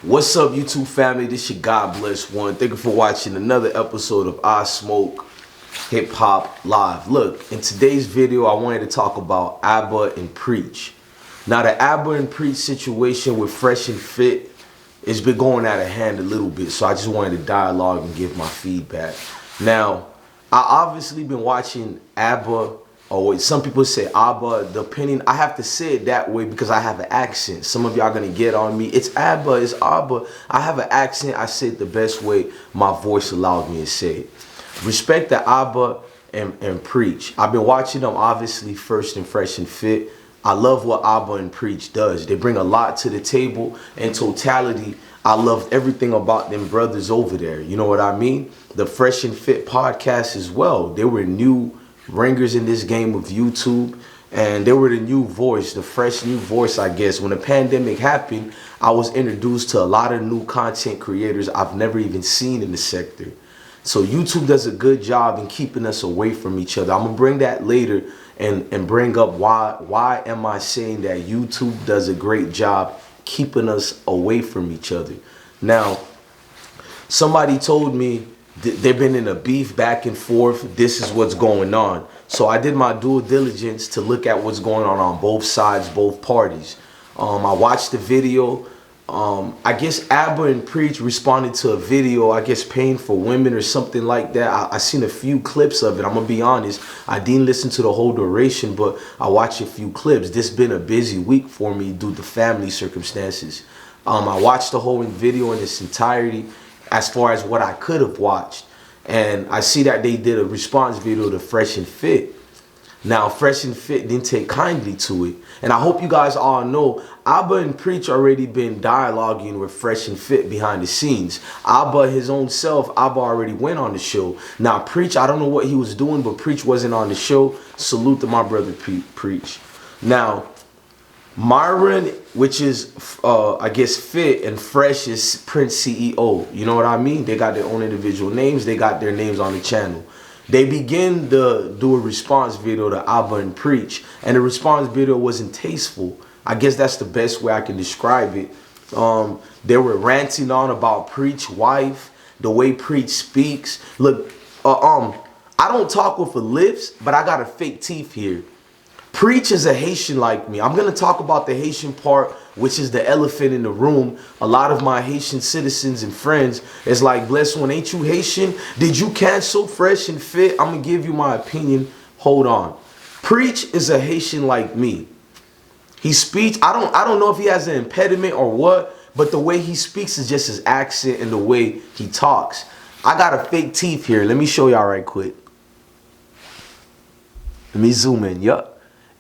What's up, YouTube family? This your God Bless One. Thank you for watching another episode of Ismokehiphop Live. Look, in today's video, I wanted to talk about Abba and Preach. Now, the Abba and Preach situation with Fresh and Fit has been going out of hand a little bit, so I just wanted to dialogue and give my feedback. Now, I obviously been watching Abba, or some people say Abba, the opinion, I have to say it that way because I have an accent. Some of y'all gonna get on me. It's Abba, it's Abba. I have an accent. I say it the best way my voice allowed me to say it. Respect to Abba and Preach. I've been watching them obviously first and Fresh and Fit. I love what Abba and Preach does. They bring a lot to the table. In totality, I loved everything about them brothers over there. You know what I mean? The Fresh and Fit podcast as well. They were new ringers in this game of YouTube, and they were the new voice, the fresh new voice, I guess. When the pandemic happened, I was introduced to a lot of new content creators I've never even seen in the sector. So YouTube does a good job in keeping us away from each other. I'm gonna bring that later and bring up why am I saying that YouTube does a great job keeping us away from each other. Now, somebody told me they've been in a beef back and forth. This is what's going on. So I did my due diligence to look at what's going on both sides, both parties. I watched the video. I guess Abba and Preach responded to a video, I guess paying for women or something like that. I seen a few clips of it. I'm gonna be honest, I didn't listen to the whole duration, but I watched a few clips. This been a busy week for me due to family circumstances. I watched the whole video in its entirety as far as what I could have watched. And I see that they did a response video to Fresh and Fit. Now, Fresh and Fit didn't take kindly to it. And I hope you guys all know, Abba and Preach already been dialoguing with Fresh and Fit behind the scenes. Abba, his own self, Abba already went on the show. Now, Preach, I don't know what he was doing, but Preach wasn't on the show. Salute to my brother Preach. Now, Myron, which is, I guess, Fit, and Fresh is Prince CEO. You know what I mean? They got their own individual names. They got their names on the channel. They begin to do a response video to Abba and Preach, and the response video wasn't tasteful. I guess that's the best way I can describe it. They were ranting on about Preach's wife, the way Preach speaks. Look, I don't talk with the lips, but I got a fake teeth here. Preach is a Haitian like me. I'm going to talk about the Haitian part, which is the elephant in the room. A lot of my Haitian citizens and friends is like, Bless One, ain't you Haitian? Did you cancel Fresh and Fit? I'm going to give you my opinion. Hold on. Preach is a Haitian like me. He speaks, I don't know if he has an impediment or what, but the way he speaks is just his accent and the way he talks. I got a fake teeth here. Let me show y'all right quick. Let me zoom in. Yup.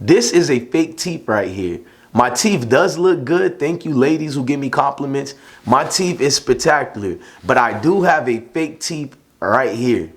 This is a fake teeth right here. My teeth does look good. Thank you, ladies who give me compliments. My teeth is spectacular, but I do have a fake teeth right here.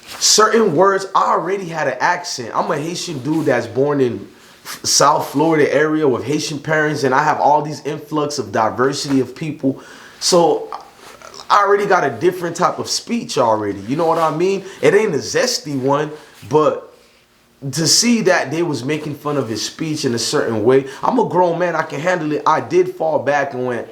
Certain words, I already had an accent. I'm a Haitian dude that's born in South Florida area with Haitian parents, and I have all these influx of diversity of people. So I already got a different type of speech already. You know what I mean? It ain't a zesty one, but to see that they was making fun of his speech in a certain way, I'm a grown man, I can handle it. I did fall back and went,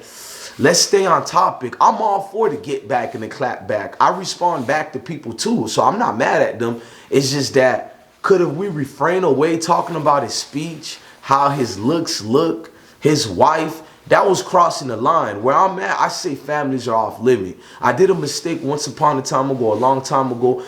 let's stay on topic. I'm all for the get back and the clap back. I respond back to people too, so I'm not mad at them. It's just that, could have we refrain away talking about his speech, how his looks look, his wife? That was crossing the line. Where I'm at, I say families are off limit. I did a mistake once upon a time ago, a long time ago.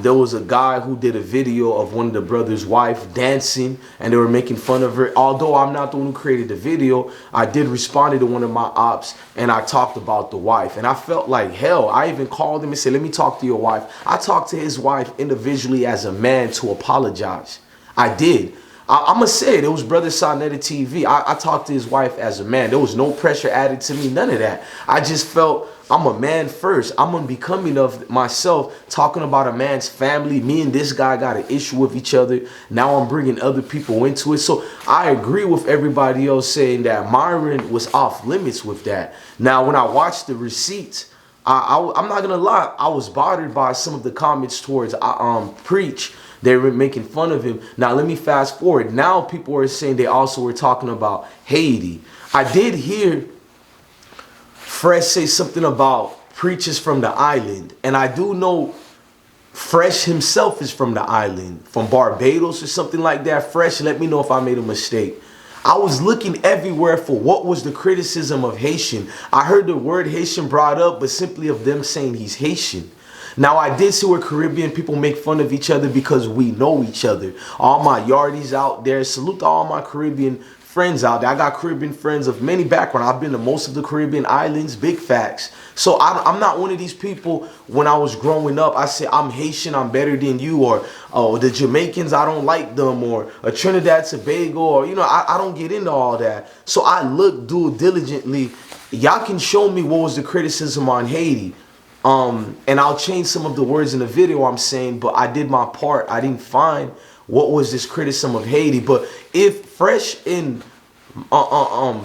There was a guy who did a video of one of the brothers' wife dancing, and they were making fun of her. Although I'm not the one who created the video, I did respond to one of my ops, and I talked about the wife. And I felt like hell. I even called him and said, let me talk to your wife. I talked to his wife individually as a man to apologize. I did. I'm going to say it. It was Brother Sonetta TV. I talked to his wife as a man. There was no pressure added to me. None of that. I just felt I'm a man first. I'm unbecoming of myself talking about a man's family. Me and this guy got an issue with each other. Now I'm bringing other people into it. So I agree with everybody else saying that Myron was off limits with that. Now, when I watched the receipts, I'm not going to lie. I was bothered by some of the comments towards Preach. They were making fun of him. Now, let me fast forward. Now, people are saying they also were talking about Haiti. I did hear Fresh say something about preachers from the island. And I do know Fresh himself is from the island, from Barbados or something like that. Fresh, let me know if I made a mistake. I was looking everywhere for what was the criticism of Haitian. I heard the word Haitian brought up, but simply of them saying he's Haitian. Now, I did see where Caribbean people make fun of each other because we know each other. All my yardies out there, salute to all my Caribbean friends out there. I got Caribbean friends of many backgrounds. I've been to most of the Caribbean islands, big facts. So I'm not one of these people, when I was growing up, I said, I'm Haitian, I'm better than you, or oh, the Jamaicans, I don't like them, or a Trinidad Tobago, or, you know, I don't get into all that. So I looked diligently. Y'all can show me what was the criticism on Haiti. And I'll change some of the words in the video I'm saying, but I did my part. I didn't find what was this criticism of Haiti. But if Fresh and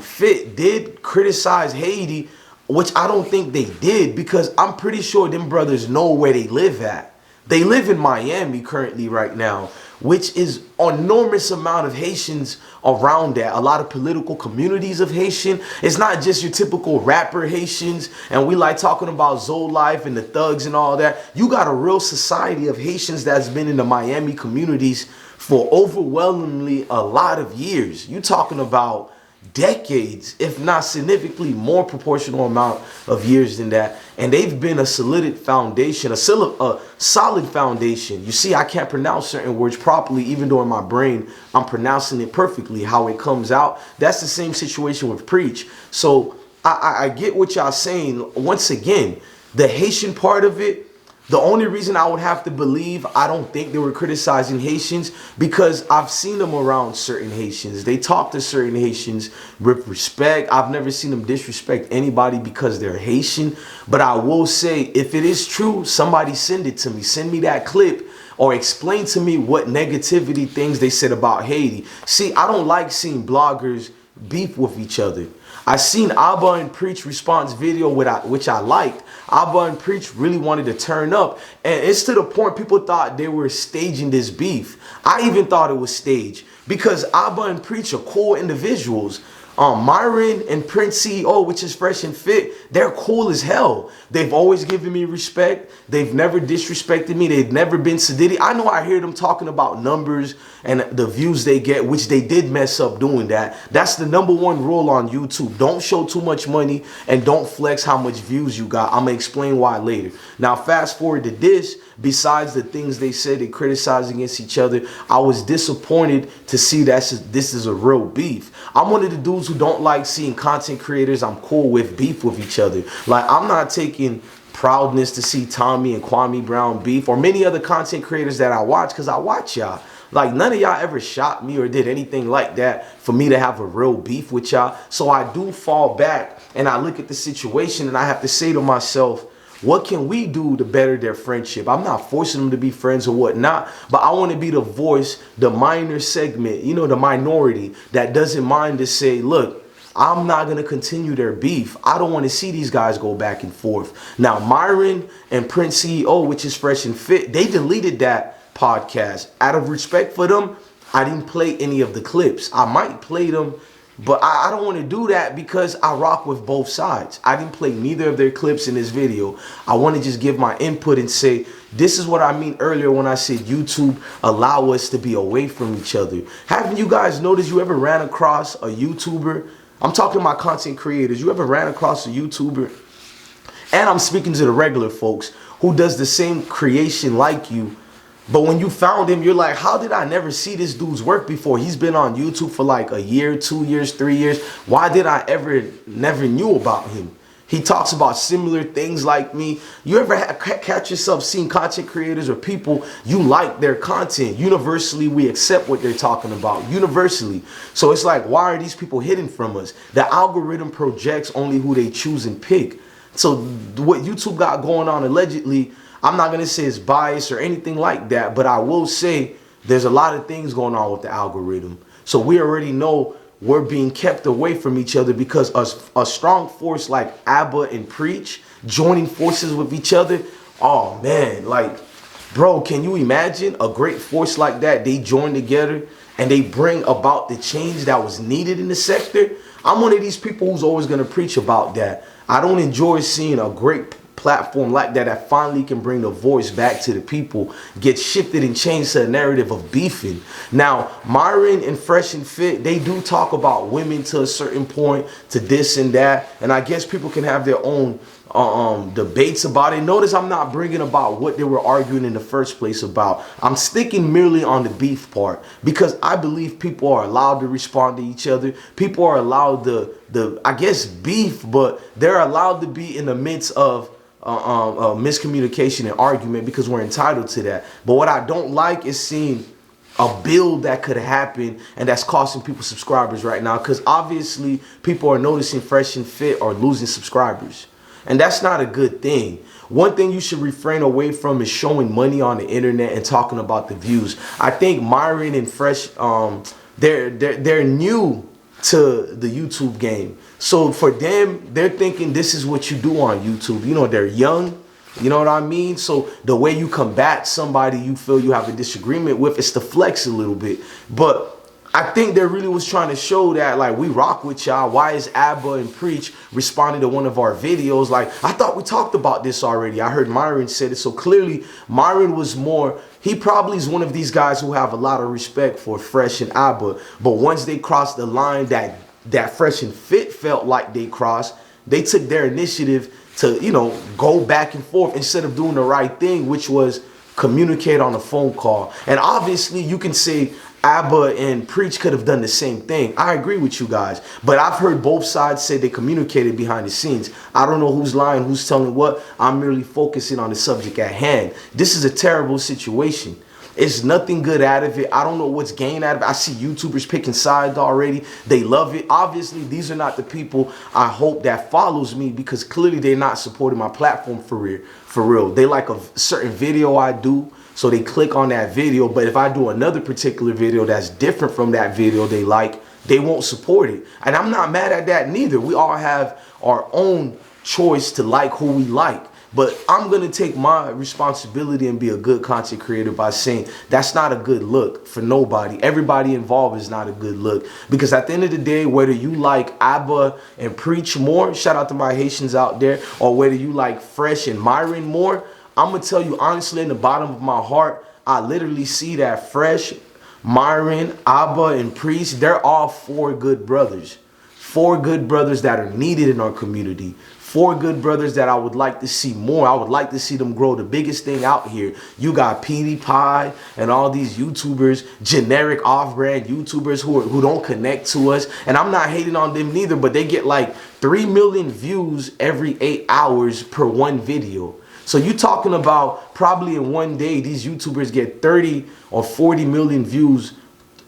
Fit did criticize Haiti, which I don't think they did, because I'm pretty sure them brothers know where they live at. They live in Miami currently right now, which is an enormous amount of Haitians around that. A lot of political communities of Haitian. It's not just your typical rapper Haitians, and we like talking about Zoe Life and the thugs and all that. You got a real society of Haitians that's been in the Miami communities for overwhelmingly a lot of years. You talking about decades, if not significantly more proportional amount of years than that. And they've been a solid foundation, a solid foundation. You see, I can't pronounce certain words properly, even though in my brain I'm pronouncing it perfectly how it comes out. That's the same situation with Preach. So I get what y'all saying. Once again, the Haitian part of it, the only reason I would have to believe, I don't think they were criticizing Haitians, because I've seen them around certain Haitians. They talk to certain Haitians with respect. I've never seen them disrespect anybody because they're Haitian. But I will say, if it is true, somebody send it to me. Send me that clip, or explain to me what negativity things they said about Haiti. See, I don't like seeing bloggers beef with each other. I seen Abba and Preach response video, which I liked. Abba and Preach really wanted to turn up, and it's to the point people thought they were staging this beef. I even thought it was staged, because Abba and Preach are cool individuals. Myron and Prince CEO, which is Fresh and Fit, they're cool as hell. They've always given me respect. They've never disrespected me. They've never been sedity. I know I hear them talking about numbers and the views they get, which they did mess up doing that. That's the #1 rule on YouTube. Don't show too much money and don't flex how much views you got. I'm going to explain why later. Now, fast forward to this. Besides the things they said, they criticized against each other, I was disappointed to see that this is a real beef. I'm one of the dudes who don't like seeing content creators I'm cool with beef with each other. Like, I'm not taking proudness to see Tommy and Kwame Brown beef, or many other content creators that I watch, because I watch y'all. Like, none of y'all ever shot me or did anything like that for me to have a real beef with y'all. So I do fall back and I look at the situation and I have to say to myself, what can we do to better their friendship? I'm not forcing them to be friends or whatnot, but I want to be the voice, the minor segment, you know, the minority that doesn't mind to say, look, I'm not going to continue their beef. I don't want to see these guys go back and forth. Now, Myron and Prince CEO, which is Fresh and Fit, they deleted that podcast. Out of respect for them, I didn't play any of the clips. I might play them, but I don't want to do that because I rock with both sides. I didn't play neither of their clips in this video. I want to just give my input and say, this is what I mean earlier when I said YouTube allow us to be away from each other. Haven't you guys noticed, you ever ran across a YouTuber? I'm talking about content creators. You ever ran across a YouTuber? And I'm speaking to the regular folks who does the same creation like you. But when you found him, you're like, how did I never see this dude's work before? He's been on YouTube for like a year, 2 years, 3 years. Why did I never knew about him? He talks about similar things like me. You ever catch yourself seeing content creators or people, you like their content? Universally, we accept what they're talking about. Universally. So it's like, why are these people hidden from us? The algorithm projects only who they choose and pick. So what YouTube got going on allegedly, I'm not going to say it's biased or anything like that, but I will say there's a lot of things going on with the algorithm. So we already know we're being kept away from each other because a strong force like Abba and Preach joining forces with each other. Oh man, like, bro, can you imagine a great force like that? They join together and they bring about the change that was needed in the sector. I'm one of these people who's always gonna preach about that. I don't enjoy seeing a great platform like that finally can bring the voice back to the people get shifted and changed to a narrative of beefing. Now, Myron and Fresh and Fit, they do talk about women to a certain point, to this and that, and I guess people can have their own debates about it. Notice I'm not bringing about what they were arguing in the first place about. I'm sticking merely on the beef part because I believe people are allowed to respond to each other. People are allowed the I guess beef, but they're allowed to be in the midst of miscommunication and argument because we're entitled to that. But what I don't like is seeing a build that could happen and that's costing people subscribers right now, because obviously people are noticing Fresh and Fit are losing subscribers. And that's not a good thing. One thing you should refrain away from is showing money on the internet and talking about the views. I think Myron and Fresh, they're new to the YouTube game. So for them, they're thinking this is what you do on YouTube. You know, they're young. You know what I mean? So the way you combat somebody you feel you have a disagreement with is to flex a little bit. But I think they really was trying to show that, like, we rock with y'all. Why is Abba and Preach responding to one of our videos? Like, I thought we talked about this already. I heard Myron said it. So clearly, Myron was more, he probably is one of these guys who have a lot of respect for Fresh and Abba. But once they crossed the line that Fresh and Fit felt like they crossed, they took their initiative to, you know, go back and forth instead of doing the right thing, which was communicate on a phone call. And obviously, you can say Abba and Preach could have done the same thing. I agree with you guys, but I've heard both sides say they communicated behind the scenes. I don't know who's lying, who's telling what. I'm merely focusing on the subject at hand. This is a terrible situation. It's nothing good out of it. I don't know what's gained out of it. I see YouTubers picking sides already. They love it. Obviously, these are not the people I hope that follows me, because clearly they're not supporting my platform for real. They like a certain video I do, so they click on that video. But if I do another particular video that's different from that video they like, they won't support it. And I'm not mad at that neither. We all have our own choice to like who we like. But I'm going to take my responsibility and be a good content creator by saying that's not a good look for nobody. Everybody involved is not a good look. Because at the end of the day, whether you like Abba and Preach more, shout out to my Haitians out there, or whether you like Fresh and Myron more, I'm going to tell you honestly, in the bottom of my heart, I literally see that Fresh, Myron, Abba, and Preach, they're all four good brothers. Four good brothers that are needed in our community. Four good brothers that I would like to see more. I would like to see them grow. The biggest thing out here, you got PewDiePie and all these YouTubers, generic off-brand YouTubers who don't connect to us. And I'm not hating on them neither, but they get like 3 million views every 8 hours per one video. So you talking about probably in one day, these YouTubers get 30 or 40 million views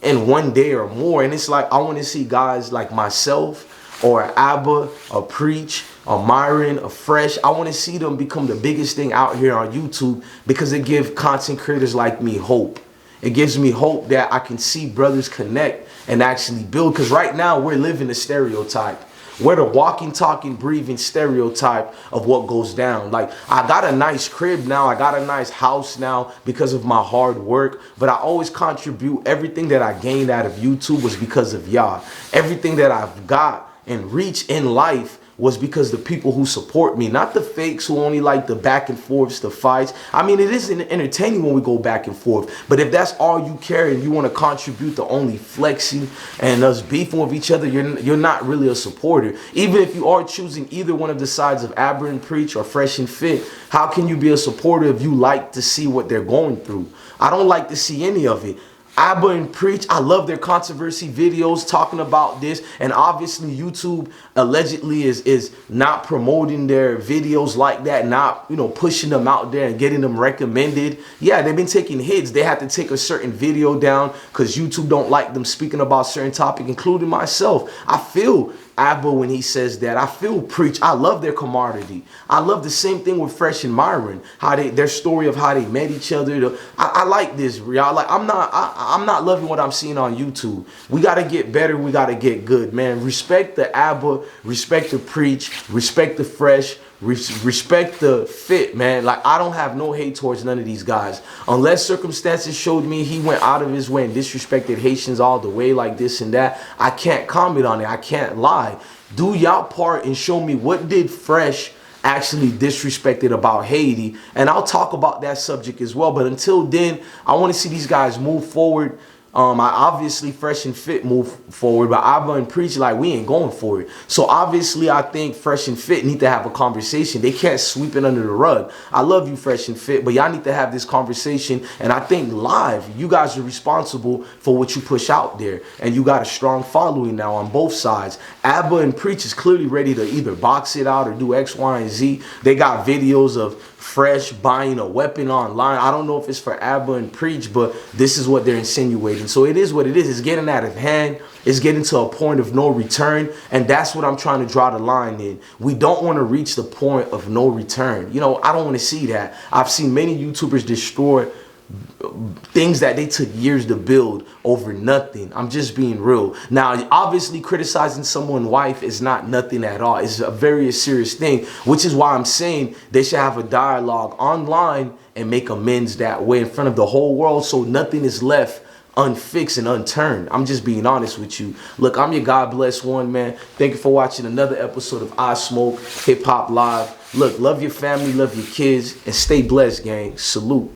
in one day or more. And it's like, I want to see guys like myself or Abba or Preach or Myron or Fresh. I want to see them become the biggest thing out here on YouTube, because it gives content creators like me hope. It gives me hope that I can see brothers connect and actually build. Because right now we're living a stereotype. We're the walking, talking, breathing stereotype of what goes down. Like, I got a nice crib now. I got a nice house now because of my hard work. But I always contribute. Everything that I gained out of YouTube was because of y'all. Everything that I've got and reach in life was because the people who support me, not the fakes who only like the back and forths, the fights. I mean, it is entertaining when we go back and forth, but if that's all you care and you want to contribute to only flexing and us beefing with each other, you're not really a supporter. Even if you are choosing either one of the sides of Abba and Preach or Fresh and Fit, how can you be a supporter if you like to see what they're going through? I don't like to see any of it. Abba and Preach, I love their controversy videos talking about this, and obviously YouTube allegedly is not promoting their videos like that, not, you know, pushing them out there and getting them recommended. Yeah, they've been taking hits. They had to take a certain video down because YouTube don't like them speaking about certain topic, including myself. I feel Abba when he says that. I feel Preach. I love their camaraderie. I love the same thing with Fresh and Myron. How their story of how they met each other. I like this, y'all. Like, I'm not loving what I'm seeing on YouTube. We gotta get better. We gotta get good, man. Respect the Abba. Respect the Preach. Respect the Fresh. Respect the fit, man. Like, I don't have no hate towards none of these guys. Unless circumstances showed me he went out of his way and disrespected Haitians all the way like this and that, I can't comment on it. I can't lie. Do y'all part and show me what did Fresh actually disrespected about Haiti, and I'll talk about that subject as well. But until then, I want to see these guys move forward. I obviously Fresh and Fit move forward, but Abba and Preach, like, we ain't going for it. So obviously I think Fresh and Fit need to have a conversation. They can't sweep it under the rug. I love you, Fresh and Fit, but y'all need to have this conversation. And I think live, you guys are responsible for what you push out there, and you got a strong following now on both sides. Abba and Preach is clearly ready to either box it out or do X, Y, and Z. They got videos of Fresh buying a weapon online. I don't know if it's for Abba and Preach, but this is what they're insinuating. So it is what it is. It's getting out of hand. It's getting to a point of no return. And that's what I'm trying to draw the line in. We don't want to reach the point of no return. You know, I don't want to see that. I've seen many YouTubers destroy things that they took years to build over nothing. I'm just being real. Now, obviously, criticizing someone's wife is not nothing at all. It's a very serious thing, which is why I'm saying they should have a dialogue online and make amends that way in front of the whole world, so nothing is left unfixed and unturned. I'm just being honest with you. Look, I'm your God bless one, man. Thank you for watching another episode of Ismokehiphop Live. Look, love your family, love your kids, and stay blessed, gang. Salute.